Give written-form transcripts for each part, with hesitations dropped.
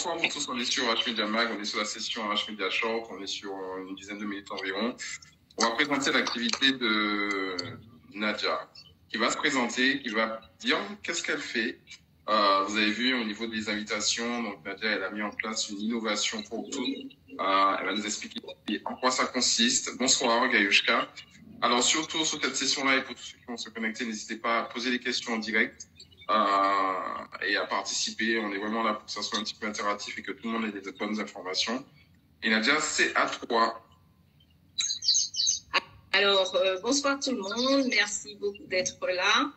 Bonsoir à tous, on est sur H-Media Mag, on est sur la session H-Media Short, on est sur une dizaine de minutes environ. On va présenter l'activité de Nadia, qui va se présenter, qui va dire qu'est-ce qu'elle fait. Vous avez vu au niveau des invitations, donc Nadia, elle a mis en place une innovation pour tous. Elle va nous expliquer en quoi ça consiste. Bonsoir Gayushka. Alors surtout sur cette session-là, et pour tous ceux qui vont se connecter, n'hésitez pas à poser des questions en direct. Et à participer. On est vraiment là pour que ça soit un petit peu interactif et que tout le monde ait des bonnes informations. Et Nadia, c'est à toi. Alors, bonsoir tout le monde. Merci beaucoup d'être là.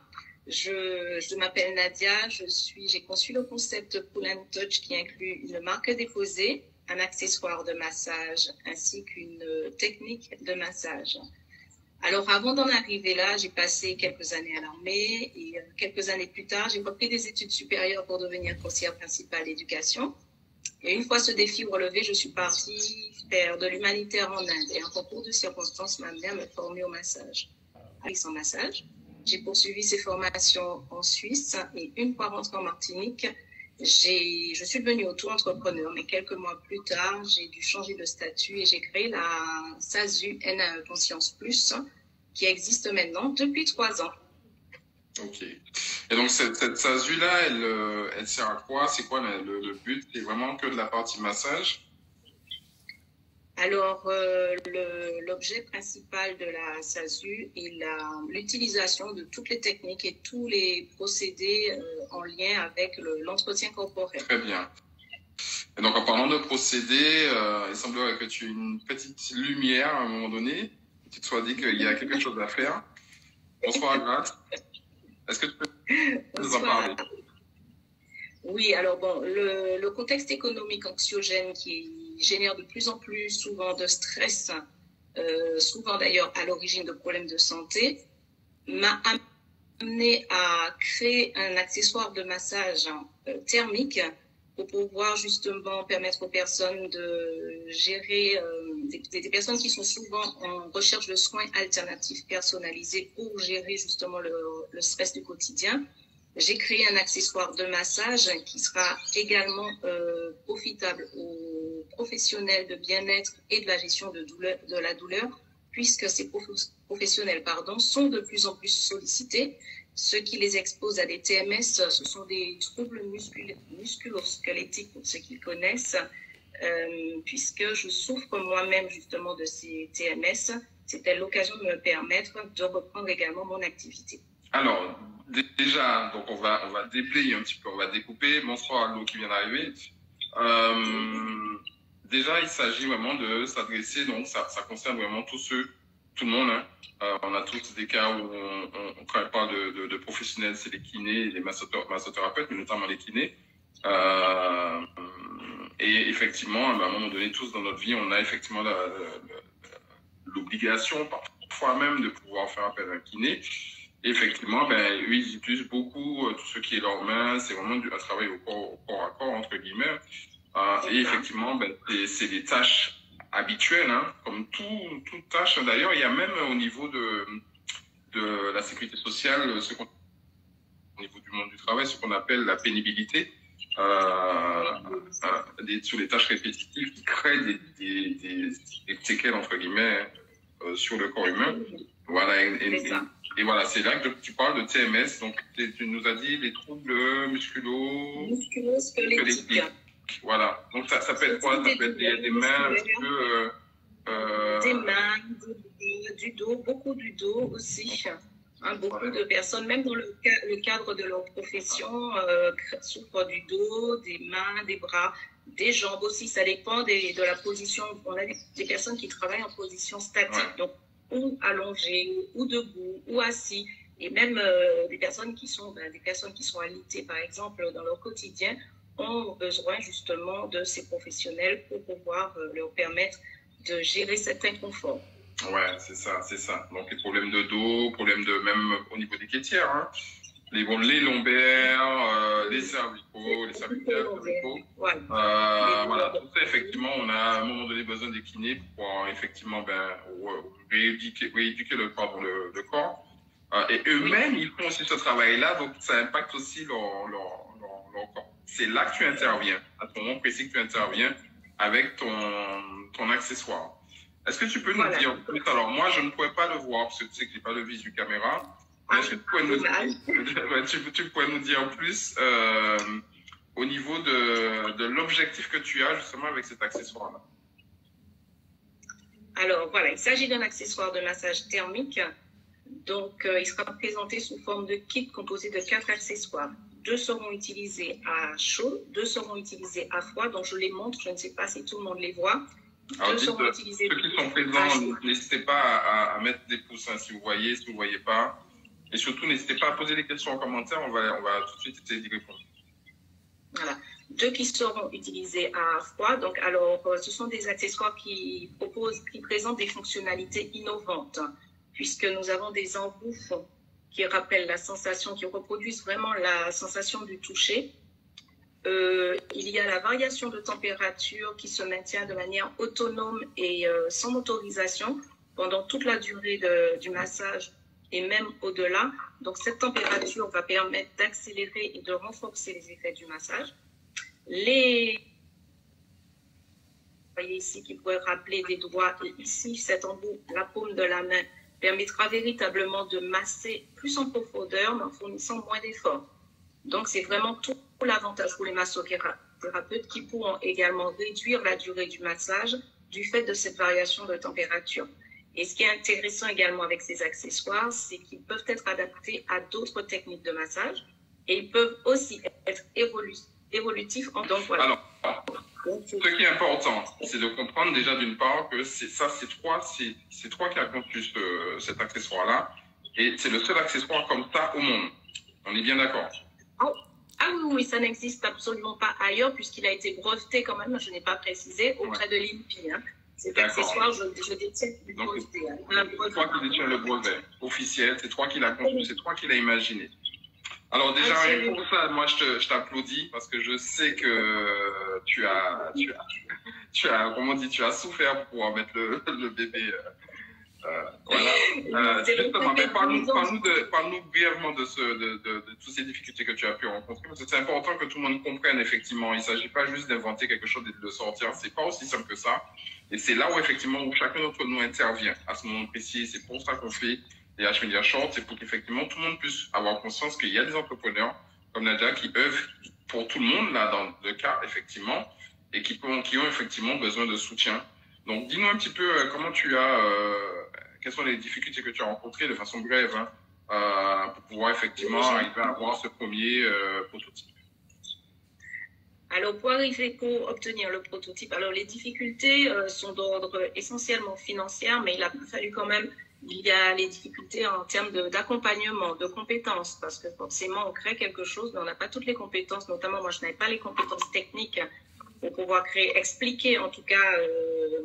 Je m'appelle Nadia. J'ai conçu le concept Cool & Touch qui inclut une marque déposée, un accessoire de massage ainsi qu'une technique de massage. Alors, avant d'en arriver là, j'ai passé quelques années à l'armée et quelques années plus tard, j'ai repris des études supérieures pour devenir conseillère principale d'éducation. Et une fois ce défi relevé, je suis partie faire de l'humanitaire en Inde et un concours de circonstances m'a amené à me former au massage. Sans massage, j'ai poursuivi ces formations en Suisse et une fois rentrée en Martinique, je suis devenue auto-entrepreneur, mais quelques mois plus tard, j'ai dû changer de statut et j'ai créé la SASU NAE Conscience Plus, qui existe maintenant depuis 3 ans. Ok. Et donc, cette SASU-là, elle sert à quoi? C'est quoi le but? C'est vraiment que de la partie massage? Alors, l'objet principal de la SASU est l'utilisation de toutes les techniques et tous les procédés en lien avec l'entretien corporel. Très bien. Et donc, en parlant de procédés, il semblerait que tu aies une petite lumière à un moment donné. Tu te sois dit qu'il y a quelque chose à faire. Bonsoir, Agathe. Est-ce que tu peux nous en parler? Oui, alors bon, le contexte économique anxiogène qui génère de plus en plus souvent de stress, souvent d'ailleurs à l'origine de problèmes de santé, m'a amené à créer un accessoire de massage thermique pour pouvoir justement permettre aux personnes de gérer, des personnes qui sont souvent en recherche de soins alternatifs personnalisés pour gérer justement le stress du quotidien. J'ai créé un accessoire de massage qui sera également profitable aux professionnels de bien-être et de la gestion de la douleur, puisque ces professionnels sont de plus en plus sollicités. Ce qui les expose à des TMS, ce sont des troubles musculo-squelettiques pour ceux qui connaissent, puisque je souffre moi-même justement de ces TMS. C'était l'occasion de me permettre de reprendre également mon activité. Alors, déjà, donc on va déblayer un petit peu, on va découper. Bonsoir à l'eau qui vient d'arriver. Déjà, il s'agit vraiment de s'adresser, donc ça concerne vraiment tout le monde. Hein. On a tous des cas où on travaille pas de professionnels, c'est les kinés, les massothérapeutes, mais notamment les kinés. Et effectivement, à un moment donné, tous dans notre vie, on a effectivement l'obligation, parfois même, de pouvoir faire appel à un kiné. Et effectivement, eux, ils utilisent beaucoup tout ce qui est leurs mains. C'est vraiment un travail au corps à corps, entre guillemets. Et effectivement, c'est des tâches habituelles, hein, comme toute tâche. D'ailleurs, il y a même au niveau de la sécurité sociale, au niveau du monde du travail, ce qu'on appelle la pénibilité, sur les tâches répétitives qui créent des séquelles, entre guillemets, sur le corps humain. Voilà, et voilà, c'est là que tu parles de TMS. Donc, tu nous as dit les troubles musculo-squelettiques. Voilà. Donc, ça peut être quoi? Ça peut être des mains un petit peu... Des mains, du dos, beaucoup du dos aussi. Hein, beaucoup de personnes, même dans le cadre de leur profession, souffrent du dos, des mains, des bras, des jambes aussi. Ça dépend de la position. On a des personnes qui travaillent en position statique, donc ou allongées, ou debout, ou assis. Et même des personnes qui sont alitées, par exemple, dans leur quotidien, ont besoin justement de ces professionnels pour pouvoir leur permettre de gérer cet inconfort. Ouais, c'est ça. Donc, les problèmes de dos, même au niveau des quêtières, hein. Les lombaires, les cervicaux, les cervicales, voilà, tout ça, effectivement, on a à un moment donné besoin des kinés pour pouvoir, effectivement, rééduquer le corps. Et eux-mêmes, ils font aussi ce travail-là, donc ça impacte aussi leur corps. c'est là que tu interviens, à ce moment précis que tu interviens avec ton accessoire. Est-ce que tu peux nous dire plus? Alors, moi, je ne pourrais pas le voir parce que tu sais que je n'ai pas le visu caméra. Est-ce que tu pourrais nous dire plus au niveau de l'objectif que tu as justement avec cet accessoire-là? Alors, voilà, il s'agit d'un accessoire de massage thermique. Donc, il sera présenté sous forme de kit composé de 4 accessoires. 2 seront utilisés à chaud, 2 seront utilisés à froid. Donc, je les montre, je ne sais pas si tout le monde les voit. Alors, ceux qui sont présents, n'hésitez pas à mettre des pouces hein, si vous voyez, si vous ne voyez pas. Et surtout, n'hésitez pas à poser des questions en commentaire, on va tout de suite essayer d'y répondre. Voilà. 2 qui seront utilisés à froid. Donc, alors, ce sont des accessoires qui présentent des fonctionnalités innovantes, puisque nous avons des embouts qui rappellent la sensation, qui reproduisent vraiment la sensation du toucher. Il y a la variation de température qui se maintient de manière autonome et sans motorisation pendant toute la durée du massage et même au-delà. Donc, cette température va permettre d'accélérer et de renforcer les effets du massage. Vous voyez ici qui pourrait rappeler des doigts. Et ici, cet embout, la paume de la main, permettra véritablement de masser plus en profondeur, mais en fournissant moins d'efforts. Donc, c'est vraiment tout l'avantage pour les massothérapeutes qui pourront également réduire la durée du massage du fait de cette variation de température. Et ce qui est intéressant également avec ces accessoires, c'est qu'ils peuvent être adaptés à d'autres techniques de massage et ils peuvent aussi être évolutifs. Donc, voilà. Alors, ce qui est important, c'est de comprendre déjà d'une part que c'est toi qui as conçu cet accessoire-là et c'est le seul accessoire comme ça au monde. On est bien d'accord? Ah oui, ça n'existe absolument pas ailleurs puisqu'il a été breveté quand même, je n'ai pas précisé, auprès de l'INPI. Hein. Cet accessoire, je détiens le brevet. C'est toi qui détiens le brevet officiel, c'est toi qui l'as conçu, c'est toi qui l'as imaginé. Alors déjà, pour ça, moi je t'applaudis parce que je sais que tu as souffert pour pouvoir mettre le bébé. Voilà. Justement, mais parle-nous brièvement de toutes ces difficultés que tu as pu rencontrer, parce que c'est important que tout le monde comprenne effectivement. Il ne s'agit pas juste d'inventer quelque chose et de le sortir, c'est pas aussi simple que ça. Et c'est là où effectivement où chacun d'entre nous intervient à ce moment précis. C'est pour ça qu'on fait les H Media Short, c'est pour qu'effectivement tout le monde puisse avoir conscience qu'il y a des entrepreneurs comme Nadia qui œuvrent pour tout le monde là dans le cas effectivement et qui ont effectivement besoin de soutien. Donc dis-nous un petit peu comment quelles sont les difficultés que tu as rencontrées de façon brève pour pouvoir effectivement arriver à avoir ce premier prototype. Alors, pour obtenir le prototype, alors les difficultés sont d'ordre essentiellement financier, mais il a fallu quand même, il y a les difficultés en termes d'accompagnement, de compétences, parce que forcément, on crée quelque chose, mais on n'a pas toutes les compétences, notamment moi, je n'avais pas les compétences techniques pour pouvoir expliquer en tout cas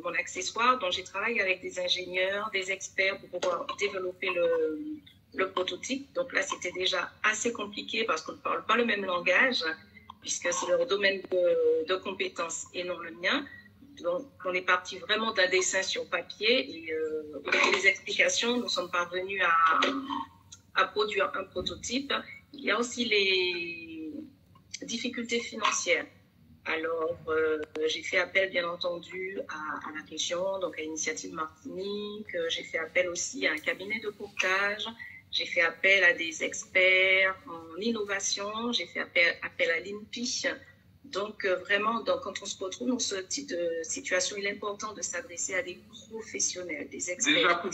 mon accessoire. Donc, j'ai travaillé avec des ingénieurs, des experts pour pouvoir développer le prototype. Donc là, c'était déjà assez compliqué parce qu'on ne parle pas le même langage, puisque c'est leur domaine de compétences et non le mien. Donc, on est parti vraiment d'un dessin sur papier et avec les explications, nous sommes parvenus à produire un prototype. Il y a aussi les difficultés financières. Alors, j'ai fait appel, bien entendu, à la région, donc à l'Initiative Martinique. J'ai fait appel aussi à un cabinet de courtage. J'ai fait appel à des experts en innovation. J'ai fait appel à l'INPI. Donc, vraiment, quand on se retrouve dans ce type de situation, il est important de s'adresser à des professionnels, des experts. Déjà, pour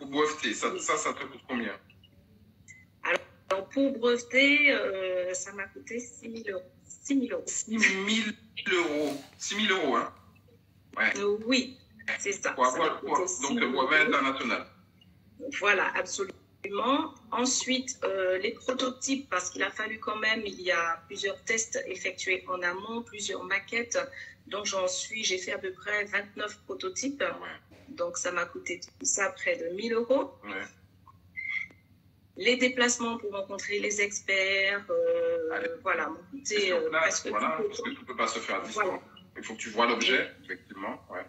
breveter, ça te coûte combien? Alors, pour breveter, ça m'a coûté 6 000 euros. 6 000 euros. 6 000 euros. 6 000 euros, hein? Ouais. Oui, c'est ça. Donc, le brevet international. Voilà, absolument. Ensuite, les prototypes, parce qu'il a fallu quand même, il y a plusieurs tests effectués en amont, plusieurs maquettes. Donc, j'ai fait à peu près 29 prototypes. Ouais. Donc, ça m'a coûté tout ça près de 1 000 euros. Ouais. Les déplacements pour rencontrer les experts, voilà, m'ont coûté presque voilà, parce que tout ne peut pas se faire à distance. Voilà. Il faut que tu vois l'objet, effectivement. Ouais.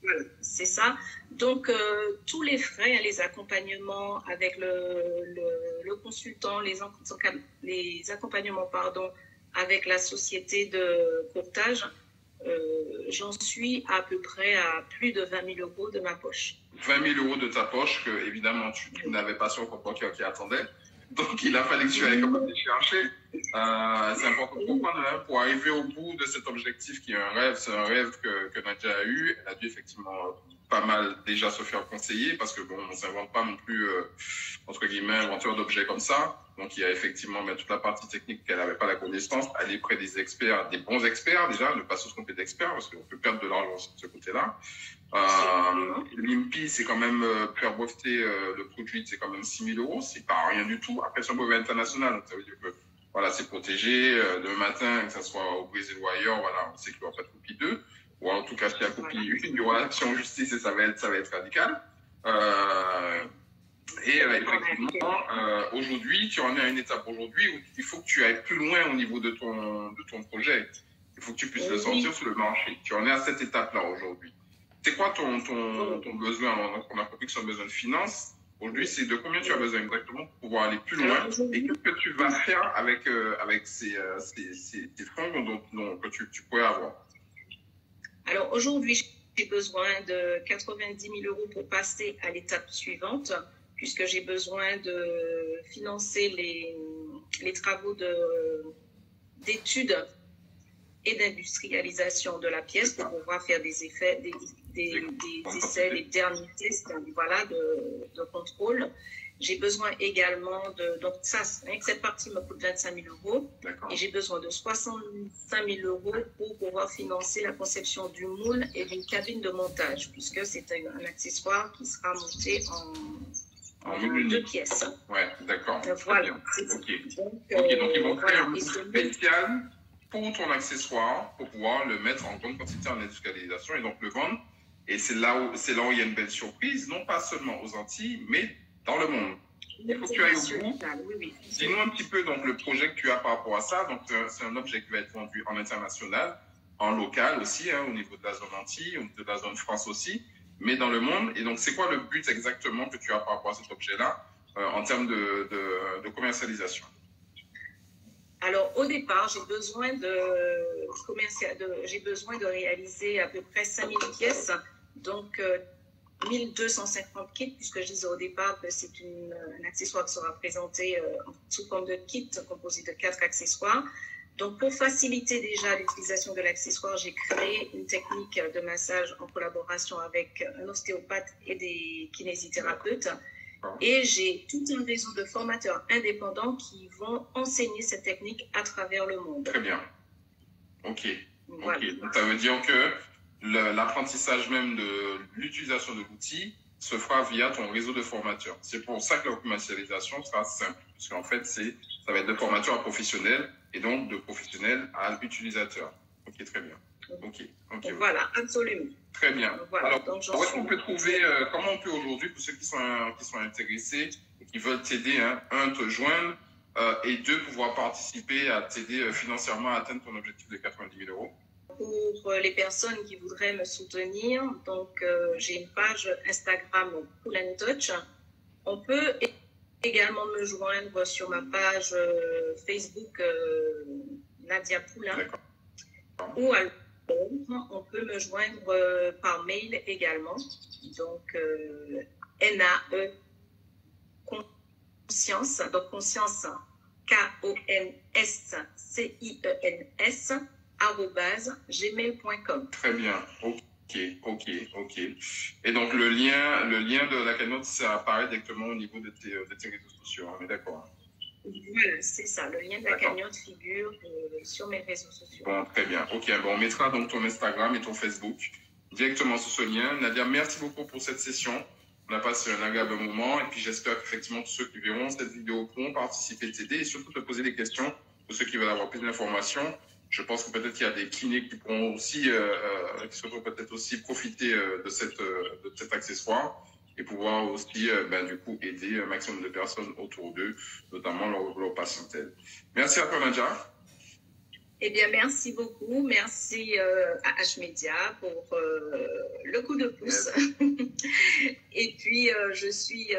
Voilà, c'est ça. Donc, tous les frais, les accompagnements avec le consultant, les accompagnements, avec la société de courtage, j'en suis à peu près à plus de 20 000 euros de ma poche. 20 000 euros de ta poche que, évidemment, tu n'avais pas sur ton compte qui attendait. Donc, il a fallu que tu ailles comme les chercher. C'est important de comprendre, hein, pour arriver au bout de cet objectif qui est un rêve. C'est un rêve que Nadia a eu. Elle a dû effectivement pas mal déjà se faire conseiller parce que bon, on ne s'invente pas non plus, entre guillemets, inventeur d'objets comme ça. Donc, il y a effectivement toute la partie technique qu'elle n'avait pas la connaissance. Aller près des experts, des bons experts déjà, ne pas se tromper d'experts parce qu'on peut perdre de l'argent sur ce côté-là. L'IMPI, c'est quand même faire breveter le produit, c'est quand même 6 000 euros, c'est pas rien du tout. Après, c'est un brevet international, donc ça veut dire que voilà, c'est protégé. Demain matin, que ça soit au Brésil ou ailleurs, voilà, on sait qu'il n'y aura pas de copie 2. Ou en tout cas, s'il y a copie 1, il y aura action en justice et ça va être radical. Effectivement, aujourd'hui, tu en es à une étape aujourd'hui où il faut que tu ailles plus loin au niveau de ton projet. Il faut que tu puisses le sortir sur le marché. Tu en es à cette étape-là aujourd'hui. C'est quoi ton besoin? Donc, on a compris que c'est un besoin de finance. Aujourd'hui, c'est de combien tu as besoin exactement pour pouvoir aller plus loin? Et qu'est-ce que tu vas faire avec ces fonds que tu pourrais avoir? Alors, aujourd'hui, j'ai besoin de 90 000 euros pour passer à l'étape suivante, puisque j'ai besoin de financer les travaux d'études et d'industrialisation de la pièce pour pouvoir faire des essais, les derniers tests, voilà, de contrôle. J'ai besoin également donc ça, cette partie me coûte 25 000 euros. Et j'ai besoin de 65 000 euros pour pouvoir financer la conception du moule et d'une cabine de montage, puisque c'est un accessoire qui sera monté en 2 pièces. Ouais, d'accord. Voilà. Donc, ils vont créer un moule spécial pour ton accessoire pour pouvoir le mettre en grande quantité en industrialisation et donc le vendre. Et c'est là où il y a une belle surprise, non pas seulement aux Antilles, mais dans le monde. Il faut que tu ailles au bout. Dis-nous un petit peu donc, le projet que tu as par rapport à ça. Donc, c'est un objet qui va être vendu en international, en local aussi, hein, au niveau de la zone Antilles, au niveau de la zone France aussi, mais dans le monde. Et donc, c'est quoi le but exactement que tu as par rapport à cet objet-là en termes de commercialisation? Alors, au départ, j'ai besoin de réaliser à peu près 5 000 pièces, donc 1 250 kits, puisque je disais au départ que c'est un accessoire qui sera présenté sous forme de kit composé de 4 accessoires. Donc, pour faciliter déjà l'utilisation de l'accessoire, j'ai créé une technique de massage en collaboration avec un ostéopathe et des kinésithérapeutes. Et j'ai tout un réseau de formateurs indépendants qui vont enseigner cette technique à travers le monde. Très bien. OK. Voilà. Donc, ça veut dire que l'apprentissage même de l'utilisation de l'outil se fera via ton réseau de formateurs. C'est pour ça que la commercialisation sera simple. Parce qu'en fait, ça va être de formateurs à professionnels et donc de professionnels à utilisateurs. OK, très bien. OK. Voilà, absolument. Très bien. Voilà. Alors, où est-ce qu'on peut trouver, comment on peut aujourd'hui, pour ceux qui sont intéressés et qui veulent t'aider, hein, un, te joindre, et deux, pouvoir participer à t'aider financièrement à atteindre ton objectif de 90 000 euros? Pour les personnes qui voudraient me soutenir, donc j'ai une page Instagram Pool & Touch. On peut également me joindre sur ma page Facebook Nadia Poulain. Ou alors, on peut me joindre par mail également. Donc, NAE Conscience, donc Conscience, KONSCIENS, @gmail.com. Très bien. OK. Et donc, le lien de la cagnotte, ça apparaît directement au niveau de tes réseaux sociaux. On est d'accord? Voilà, c'est ça. Le lien de la cagnotte figure sur mes réseaux sociaux. Bon, très bien. OK. Bon, on mettra donc ton Instagram et ton Facebook directement sur ce lien. Nadia, merci beaucoup pour cette session. On a passé un agréable moment. Et puis, j'espère qu'effectivement, tous ceux qui verront cette vidéo pourront participer, t'aider et surtout te poser des questions pour ceux qui veulent avoir plus d'informations. Je pense que peut-être qu'il y a des kinés qui pourront aussi, qui souhaiteront peut-être aussi profiter de cet accessoire et pouvoir aussi, du coup, aider un maximum de personnes autour d'eux, notamment leur patientèle. Merci à toi, Nadia. Eh bien, merci beaucoup. Merci à H-Media pour le coup de pouce. Et puis, je suis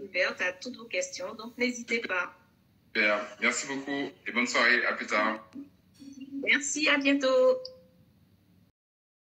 ouverte à toutes vos questions, donc n'hésitez pas. Super. Merci beaucoup et bonne soirée. À plus tard. Merci, à bientôt.